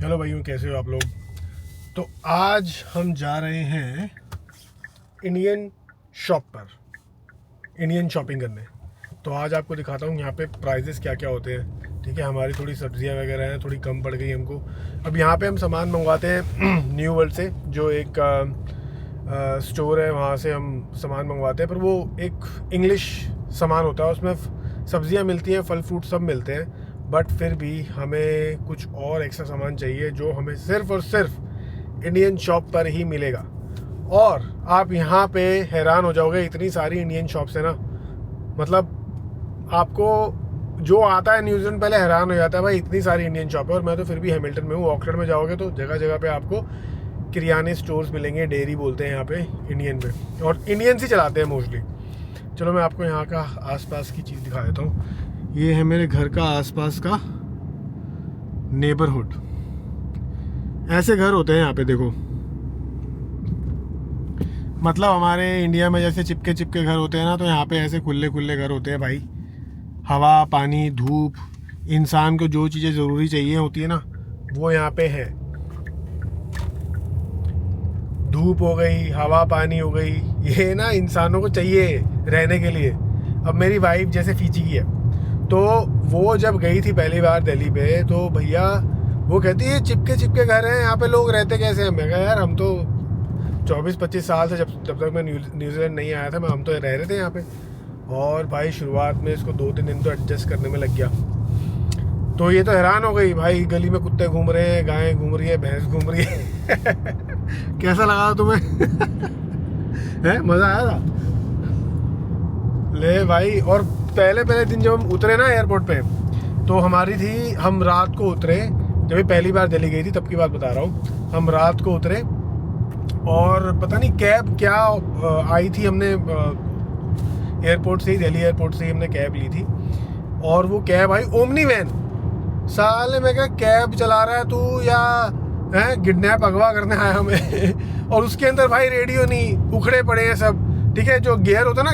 Hello भाइयों, कैसे हो आप लोग। तो आज हम जा रहे हैं इंडियन शॉप पर इंडियन शॉपिंग करने। तो आज आपको दिखाता हूँ यहाँ पे प्राइजेस क्या क्या होते हैं। ठीक है, हमारी थोड़ी सब्जियाँ वगैरह हैं, थोड़ी कम पड़ गई हमको। अब यहाँ पे हम सामान मंगवाते हैं न्यू वर्ल्ड से, जो एक स्टोर है, वहाँ से हम सामान मंगवाते हैं। पर वो एक इंग्लिश सामान होता है, उसमें सब्जियाँ मिलती हैं, फल फ्रूट सब मिलते हैं, बट फिर भी हमें कुछ और एक्स्ट्रा सामान चाहिए जो हमें सिर्फ और सिर्फ इंडियन शॉप पर ही मिलेगा। और आप यहाँ पे हैरान हो जाओगे, इतनी सारी इंडियन शॉप्स है ना, मतलब आपको जो आता है न्यूजीलैंड पहले हैरान हो जाता है, भाई इतनी सारी इंडियन शॉप है। और मैं तो फिर भी हैमिल्टन में हूँ। ऑकलैंड में जाओगे तो जगह जगह पे आपको किराने स्टोर्स मिलेंगे, डेयरी बोलते हैं यहाँ पे इंडियन में, और इंडियंस ही चलाते हैं मोस्टली। चलो मैं आपको यहाँ का आसपास की चीज़ दिखा देता हूँ। ये है मेरे घर का आसपास का नेबरहुड। ऐसे घर होते हैं यहाँ पे, देखो। मतलब हमारे इंडिया में जैसे चिपके चिपके घर होते हैं ना, तो यहाँ पे ऐसे खुले खुले घर होते हैं भाई। हवा, पानी, धूप, इंसान को जो चीज़ें ज़रूरी चाहिए होती है ना, वो यहाँ पे है। धूप हो गई, हवा पानी हो गई, ये ना इंसानों को चाहिए रहने के लिए। अब मेरी वाइफ जैसे फीची की है, तो वो जब गई थी पहली बार दिल्ली पे, तो भैया वो कहती है चिपके चिपके घर हैं, यहाँ पे लोग रहते कैसे हैं। मैं कहा यार, हम तो 24-25 साल से जब तक मैं न्यूजीलैंड नहीं आया था, हम तो रह रहे थे यहाँ पे। और भाई शुरुआत में इसको 2-3 दिन तो एडजस्ट करने में लग गया। तो ये तो हैरान हो गई भाई, गली में कुत्ते घूम रहे हैं, गायें घूम रही है, भैंस घूम रही है। कैसा लगा तुम्हें? है मज़ा आया था ले भाई। और पहले दिन जब हम उतरे ना एयरपोर्ट पे, तो हमारी थी, हम रात को उतरे। जब ये पहली बार दिल्ली गई थी तब की बात बता रहा हूँ। हम रात को उतरे और पता नहीं कैब क्या आई थी, हमने एयरपोर्ट से ही, दिल्ली एयरपोर्ट से ही हमने कैब ली थी। और वो कैब आई ओमनी वैन। साले मैं क्या कैब चला रहा है तू, या है किडनैप अगवा करने आया हमें। और उसके अंदर भाई रेडियो नहीं, उखड़े पड़े हैं सब। ठीक है, जो गियर होता ना,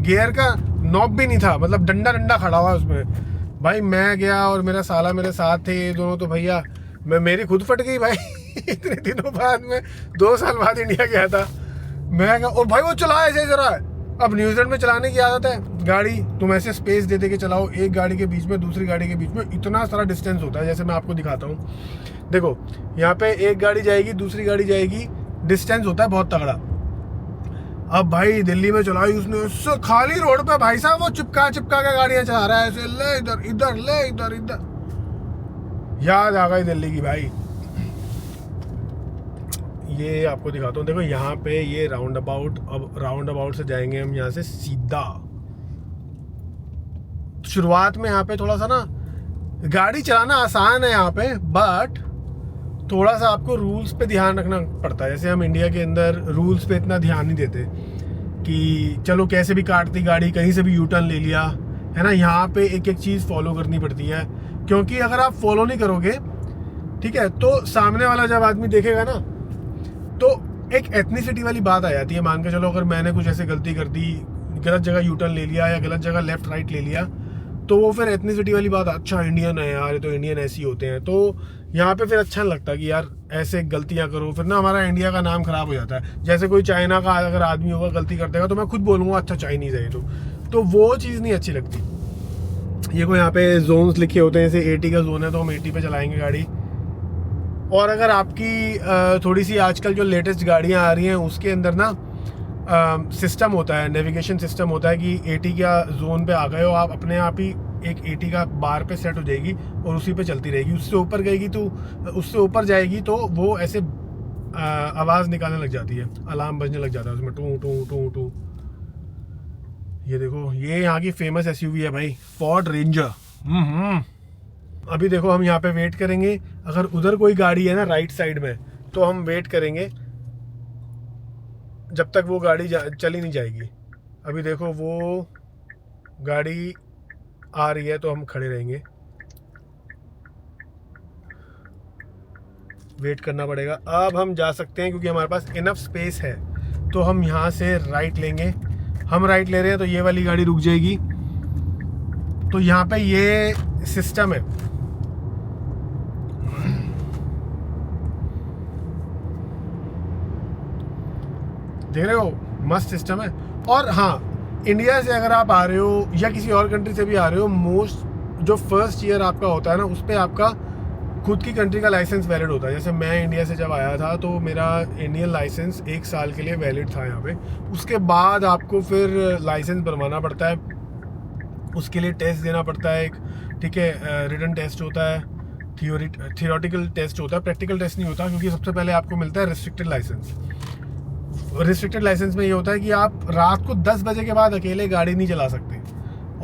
गियर का नॉब भी नहीं था, मतलब डंडा खड़ा हुआ उसमें। भाई मैं गया और मेरा साला मेरे साथ थे, ये दोनों। तो भैया मेरी खुद फट गई भाई। इतने दिनों बाद में, 2 साल बाद इंडिया गया था मैं। और भाई वो चलाया ऐसे जरा, अब न्यूजीलैंड में चलाने की आदत है गाड़ी, तुम ऐसे स्पेस दे के चलाओ, एक गाड़ी के बीच में दूसरी गाड़ी के बीच में इतना सारा डिस्टेंस होता है। जैसे मैं आपको दिखाता हूँ, देखो यहाँ पे एक गाड़ी जाएगी, दूसरी गाड़ी जाएगी, डिस्टेंस होता है बहुत तगड़ा। अब भाई दिल्ली में चलाई उसने, उससे खाली रोड पे भाई साहब वो चिपका के गाड़ियां चला रहा है ऐसे, ले इधर इधर, ले इधर इधर। याद आ गई दिल्ली की भाई। ये आपको दिखाता हूँ, देखो यहाँ पे ये राउंड अबाउट। अब राउंड अबाउट से जाएंगे हम यहाँ से सीधा। शुरुआत में यहाँ पे थोड़ा सा ना गाड़ी चलाना आसान है यहाँ पे, बट थोड़ा सा आपको रूल्स पे ध्यान रखना पड़ता है। जैसे हम इंडिया के अंदर रूल्स पे इतना ध्यान नहीं देते कि चलो कैसे भी काट दी गाड़ी, कहीं से भी यू टर्न ले लिया, है ना। यहाँ पे एक एक चीज़ फॉलो करनी पड़ती है, क्योंकि अगर आप फॉलो नहीं करोगे, ठीक है, तो सामने वाला जब आदमी देखेगा ना, तो एक एथनिसिटी वाली बात आ जाती है। मान के चलो, अगर मैंने कुछ ऐसे गलती कर दी, गलत जगह यू टर्न ले लिया या गलत जगह लेफ्ट राइट ले लिया, तो वो फिर एथनिसिटी वाली बात, अच्छा इंडियन है यार, तो इंडियन ऐसे ही होते हैं। तो यहाँ पे फिर अच्छा नहीं लगता कि यार ऐसे गलतियाँ करो, फिर ना हमारा इंडिया का नाम खराब हो जाता है। जैसे कोई चाइना का अगर आदमी होगा गलती कर देगा, तो मैं खुद बोलूँगा अच्छा चाइनीज़ है तो वो चीज़ नहीं अच्छी लगती। ये कोई यहाँ पे जोन्स लिखे होते हैं, जैसे 80 का जोन है तो हम 80 पे चलाएंगे गाड़ी। और अगर आपकी थोड़ी सी आजकल जो लेटेस्ट गाड़ियाँ आ रही हैं, उसके अंदर ना सिस्टम होता है, नेविगेशन सिस्टम होता है कि 80 का जोन पे आ गए हो आप, अपने आप ही एक 80 का बार पे सेट हो जाएगी और उसी पे चलती रहेगी। उससे ऊपर गएगी तो, उससे ऊपर जाएगी तो वो ऐसे आवाज़ निकालने लग जाती है, अलार्म बजने लग जाता है उसमें, टू टू टू टू। ये देखो, ये यहाँ की फेमस एसयूवी है भाई, फोर्ड रेंजर। अभी देखो हम यहाँ पे वेट करेंगे। अगर उधर कोई गाड़ी है ना राइट साइड में, तो हम वेट करेंगे जब तक वो गाड़ी चली नहीं जाएगी। अभी देखो वो गाड़ी आ रही है तो हम खड़े रहेंगे, वेट करना पड़ेगा। अब हम जा सकते हैं क्योंकि हमारे पास इनफ स्पेस है, तो हम यहाँ से राइट लेंगे। हम राइट ले रहे हैं तो ये वाली गाड़ी रुक जाएगी। तो यहाँ पे ये सिस्टम है, देख रहे हो, मस्त सिस्टम है। और हाँ, इंडिया से अगर आप आ रहे हो या किसी और कंट्री से भी आ रहे हो, मोस्ट जो फर्स्ट ईयर आपका होता है ना, उस पर आपका खुद की कंट्री का लाइसेंस वैलिड होता है। जैसे मैं इंडिया से जब आया था तो मेरा इंडियन लाइसेंस 1 साल के लिए वैलिड था यहाँ पे। उसके बाद आपको फिर लाइसेंस बनवाना पड़ता है, उसके लिए टेस्ट देना पड़ता है एक, ठीक है। रिटन टेस्ट होता है, थियोरेटिकल टेस्ट होता है, प्रैक्टिकल टेस्ट नहीं होता, क्योंकि सबसे पहले आपको मिलता है रिस्ट्रिक्टेड लाइसेंस। रिस्ट्रिक्टेड लाइसेंस में ये होता है कि आप रात को 10 बजे के बाद अकेले गाड़ी नहीं चला सकते,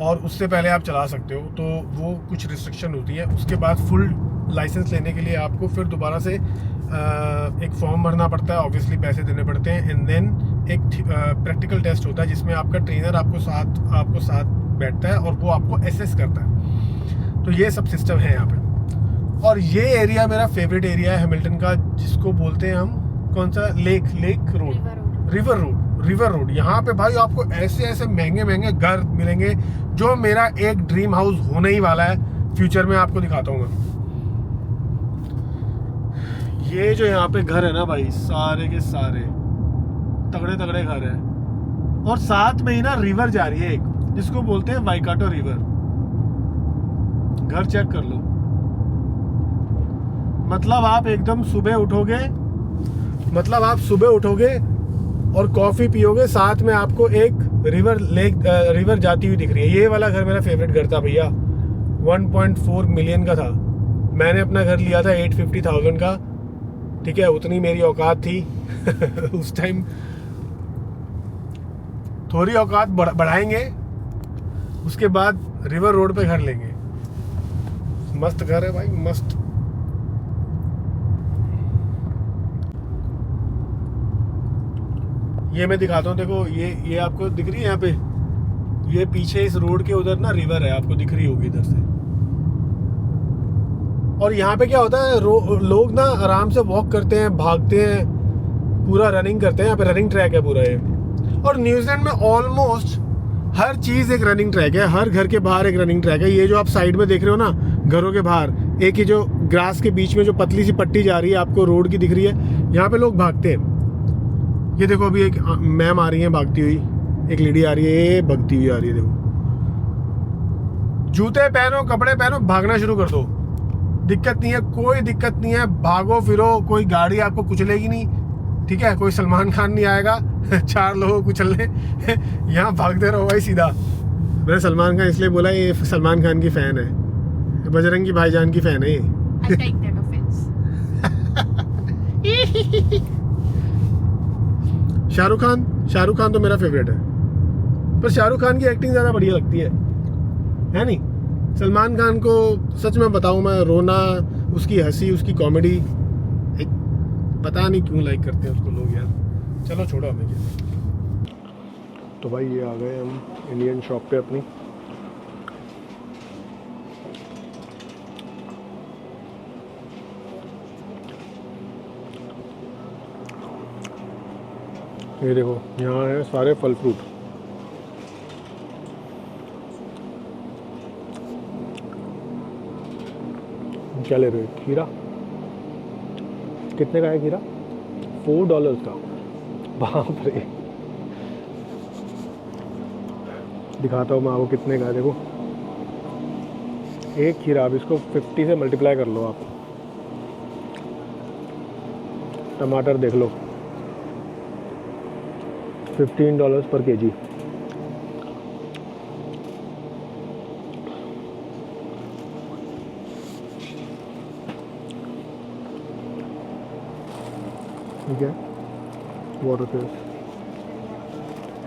और उससे पहले आप चला सकते हो, तो वो कुछ रिस्ट्रिक्शन होती है। उसके बाद फुल लाइसेंस लेने के लिए आपको फिर दोबारा से एक फॉर्म भरना पड़ता है, ऑब्वियसली पैसे देने पड़ते हैं। एंड देन एक प्रैक्टिकल टेस्ट होता है जिसमें आपका ट्रेनर आपको साथ बैठता है और वो आपको असेस करता है। तो ये सब सिस्टम है यहाँ पे। और ये एरिया मेरा फेवरेट एरिया है हैमिल्टन का, जिसको बोलते हैं हम कौन सा, रिवर रोड। यहाँ पे भाई आपको ऐसे महंगे घर मिलेंगे, जो मेरा एक ड्रीम हाउस होने ही वाला है फ्यूचर में, आपको दिखाता हूँ मैं। ये जो यहाँ पे घर है ना भाई, सारे के सारे तगड़े घर है। और साथ में ही ना रिवर जा रही है एक, जिसको बोलते हैं वाइकाटो रिवर। घर चेक कर लो, मतलब आप एकदम सुबह उठोगे और कॉफी पियोगे, साथ में आपको एक रिवर जाती हुई दिख रही है। ये वाला घर मेरा फेवरेट घर था भैया, 1.4 मिलियन का था। मैंने अपना घर लिया था 850,000 का, ठीक है, उतनी मेरी औकात थी उस टाइम। थोड़ी औकात बढ़ाएंगे, उसके बाद रिवर रोड पे घर लेंगे। मस्त घर है भाई, मस्त। ये मैं दिखाता हूँ, देखो ये आपको दिख रही है यहाँ पे, ये पीछे इस रोड के उधर ना रिवर है, आपको दिख रही होगी इधर से। और यहाँ पे क्या होता है, लोग ना आराम से वॉक करते हैं, भागते हैं, पूरा रनिंग करते हैं। यहाँ पे रनिंग ट्रैक है पूरा ये। और न्यूजीलैंड में ऑलमोस्ट हर चीज़ एक रनिंग ट्रैक है, हर घर के बाहर एक रनिंग ट्रैक है। ये जो आप साइड में देख रहे हो ना, घरों के बाहर एक ही जो ग्रास के बीच में जो पतली सी पट्टी जा रही है, आपको रोड की दिख रही है, यहाँ पे लोग भागते हैं। ये देखो, अभी एक मैम आ रही है भागती हुई, एक लेडी आ रही है, ये भगती हुई आ रही है। देखो, जूते पहनो, कपड़े पहनो, भागना शुरू कर दो, दिक्कत नहीं है, कोई दिक्कत नहीं है। भागो फिरो, कोई गाड़ी आपको कुचलेगी नहीं, ठीक है। कोई सलमान खान नहीं आएगा 4 लोगों को कुचलने यहाँ भागते रहो भाई सीधा। मैंने सलमान खान इसलिए बोला, ये सलमान खान की फैन है, बजरंगी भाईजान की फैन है ये। शाहरुख खान तो मेरा फेवरेट है, पर शाहरुख खान की एक्टिंग ज़्यादा बढ़िया लगती है नहीं? सलमान खान को सच में बताऊं मैं, रोना, उसकी हंसी, उसकी कॉमेडी, पता नहीं क्यों लाइक करते हैं उसको लोग यार। चलो छोड़ो हमें क्या। तो भाई ये आ गए हम इंडियन शॉप पे अपनी। ये देखो, यहाँ है सारे फल फ्रूट। क्या ले रहे हो? खीरा कितने का है खीरा? $4 का, बाप रे। दिखाता हूँ मैं आपको कितने का है। देखो, एक खीरा, आप इसको 50 से मल्टीप्लाई कर लो आप। टमाटर देख लो, $15 पर केजी। ठीक है, वाटर।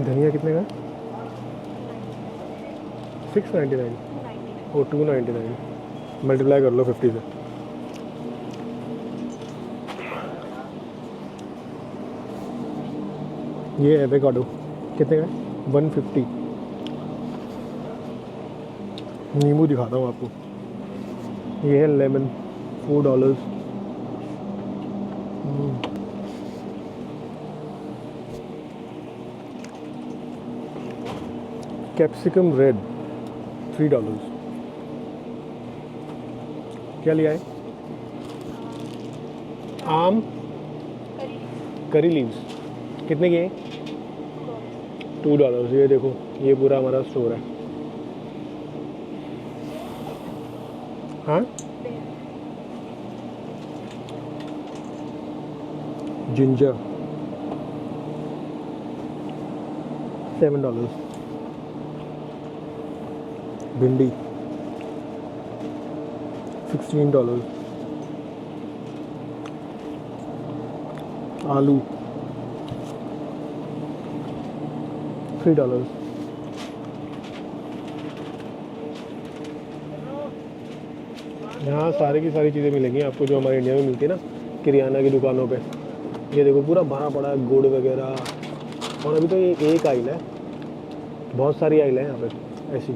धनिया कितने का? 699 और 299, मल्टीप्लाई कर लो 50 से। ये एवोकाडो कितने का? 150। नींबू दिखाता हूँ आपको, ये है लेमन, $4। Capsicum red $3। क्या लिया है? आम, करी लीव्स कितने के हैं? $2। ये देखो, ये पूरा हमारा स्टोर है। हाँ, जिंजर $7, भिंडी $16, आलू $3। यहाँ सारी की सारी चीज़ें मिलेंगी आपको जो हमारे इंडिया में मिलती है ना किराना की दुकानों पे। ये देखो पूरा भरा पड़ा है गुड़ वगैरह। और अभी तो ये एक आइल है, बहुत सारी आइल है यहाँ पे ऐसी।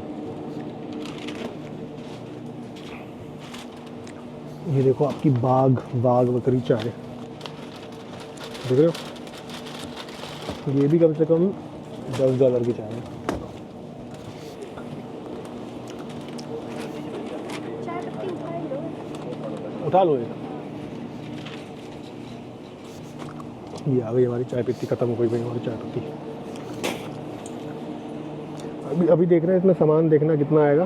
ये देखो आपकी बाग बकरी चाय देख रहे हो, ये भी कम से कम $10 की चाय है। उठा लो ये आ गई हमारी चाय पत्ती, खत्म हो गई भाई हमारी चाय पत्ती। अभी देख रहे हैं, इसमें सामान देखना कितना आएगा,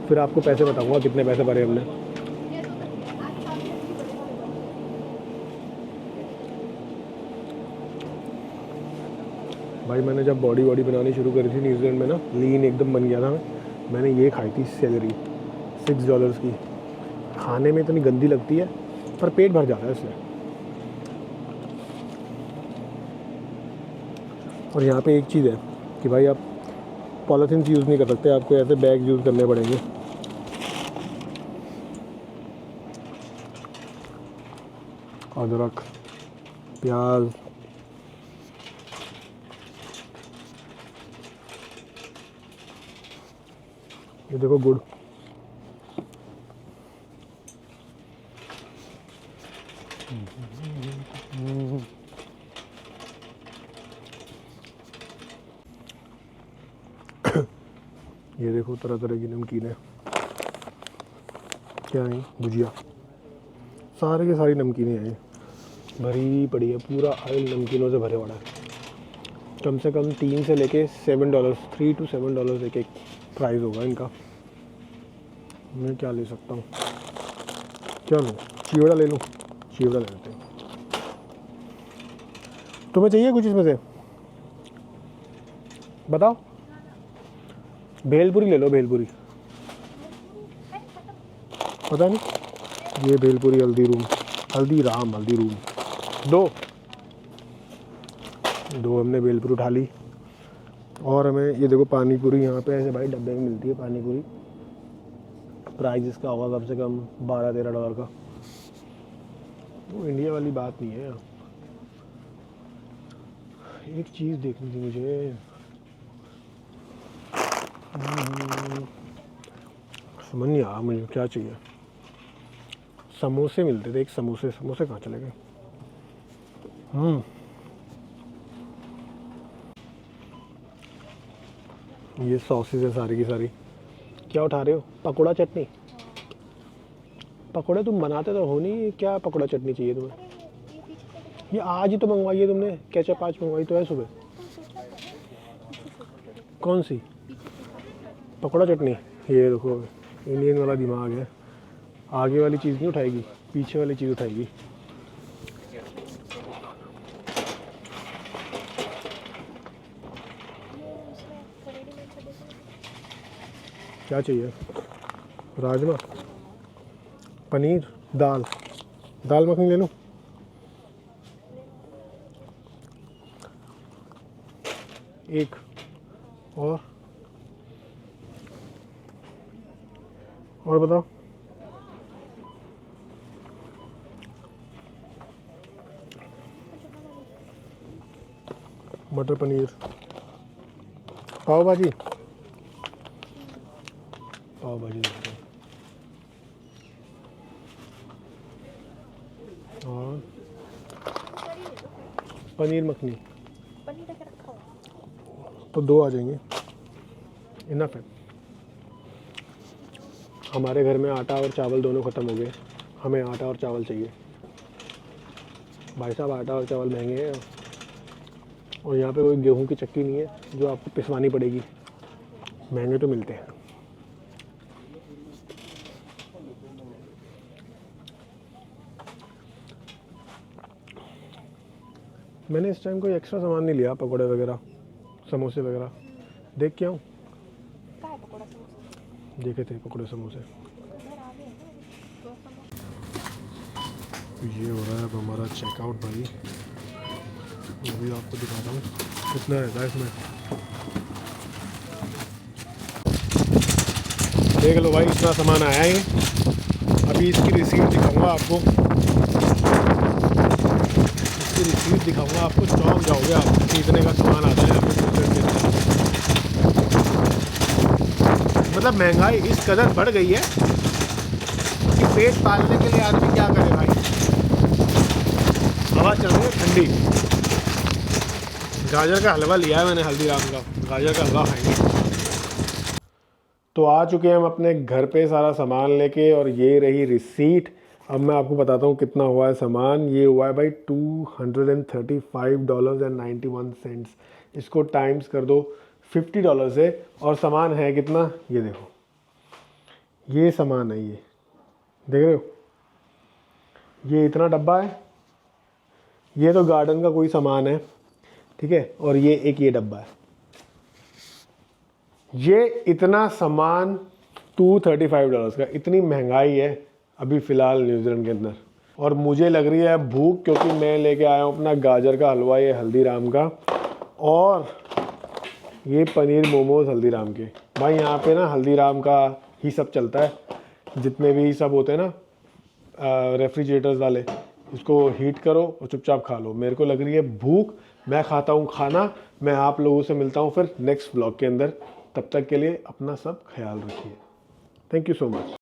फिर आपको पैसे बताऊंगा कितने पैसे भरे हमने। भाई मैंने जब बॉडी बनानी शुरू करी थी न्यूजीलैंड में ना, लीन एकदम बन गया था मैंने ये खाई थी सेलरी $6 की। खाने में इतनी गंदी लगती है पर पेट भर जाता है इससे। और यहाँ पे एक चीज़ है कि भाई आप पॉलीथीन यूज़ नहीं कर सकते, आपको ऐसे बैग यूज़ करने पड़ेंगे। अदरक, प्याज, ये देखो गुड़, ये देखो तरह तरह की नमकीनें, क्या है भुजिया, सारे के सारी नमकीनें हैं भरी पड़ी है। पूरा आयल नमकीनों से भरे पड़ा है। कम से कम 3 से लेके $7, $3 to $7 एक प्राइस होगा इनका। मैं क्या ले सकता हूँ, क्या लूँ, चिवड़ा ले लूँ, चिवड़ा ले लेते हैं। तुम्हें चाहिए कुछ इसमें से बताओ? भेलपुरी ले लो, भेलपुरी। पता नहीं, ये भेलपुरी हल्दीराम दो हमने भेलपुरी उठा ली। और हमें ये देखो पानी पूरी यहाँ पे ऐसे भाई डब्बे में मिलती है पानी पूरी। प्राइस इसका होगा कम से कम $12-13 का। वो इंडिया वाली बात नहीं है। एक चीज़ देखनी थी मुझे, समझ नहीं आया मुझे क्या चाहिए। समोसे मिलते थे, एक समोसे कहाँ चले गए? ये सॉसेज है सारी की सारी। क्या उठा रहे हो? पकौड़ा चटनी? पकौड़े तुम बनाते तो हो नहीं, क्या पकौड़ा चटनी चाहिए तुम्हें? ये आज ही तो मंगवाई है तुमने, केचप आज मंगवाई तो है सुबह। कौन सी पकौड़ा चटनी? ये देखो इंडियन वाला दिमाग है, आगे वाली चीज़ नहीं उठाएगी, पीछे वाली चीज़ उठाएगी। क्या चाहिए? राजमा, पनीर, दाल मखनी ले लूँ? एक और बताओ। मटर पनीर, पाव भाजी देते हैं। और पनीर मखनी तो 2 आ जाएंगे, इनफ है। हमारे घर में आटा और चावल दोनों ख़त्म हो गए, हमें आटा और चावल चाहिए। भाई साहब आटा और चावल महंगे हैं और यहाँ पे कोई गेहूं की चक्की नहीं है जो आपको पिसवानी पड़ेगी। महंगे तो मिलते हैं। मैंने इस टाइम कोई एक्स्ट्रा सामान नहीं लिया, पकौड़े वगैरह समोसे वगैरह। देख के आऊँ? देखे थे पकौड़े समोसे। ये हो रहा है अब हमारा चेकआउट भाई। वो भी आपको दिखाता हूँ कितना रहता है इसमें। देख लो भाई, इतना सामान आया है। अभी इसकी रिसीट दिखाऊंगा आपको, इसकी रिसीट दिखाऊंगा आपको, चौंक जाओगे आप कि इतने का सामान आता है आपको। मतलब महंगाई इस कदर बढ़ गई है कि पेट पालने के लिए आदमी क्या करे भाई। हवा चल रही है ठंडी। गाजर का हलवा लिया है मैंने हल्दीराम का, गाजर का हलवा खाएंगे। तो आ चुके हैं हम अपने घर पे सारा सामान लेके, और ये रही रिसीट। अब मैं आपको बताता हूँ कितना हुआ है सामान। ये हुआ है भाई $235.91। इसको टाइम्स कर दो $50 से, और सामान है कितना ये देखो। ये सामान है, ये देख रहे हो, ये इतना डब्बा है। ये तो गार्डन का कोई सामान है, ठीक है। और ये एक ये डब्बा है। ये इतना सामान $235 का। इतनी महंगाई है अभी फ़िलहाल न्यूजीलैंड के अंदर। और मुझे लग रही है भूख, क्योंकि मैं लेके आया हूँ अपना गाजर का हलवा ये हल्दीराम का, और ये पनीर मोमोज हल्दीराम के। भाई यहाँ पे ना हल्दीराम का ही सब चलता है, जितने भी सब होते हैं ना रेफ्रिजरेटर्स वाले। इसको हीट करो और चुपचाप खा लो। मेरे को लग रही है भूख, मैं खाता हूँ खाना। मैं आप लोगों से मिलता हूँ फिर नेक्स्ट व्लॉग के अंदर। तब तक के लिए अपना सब ख्याल रखिए। Thank you so much.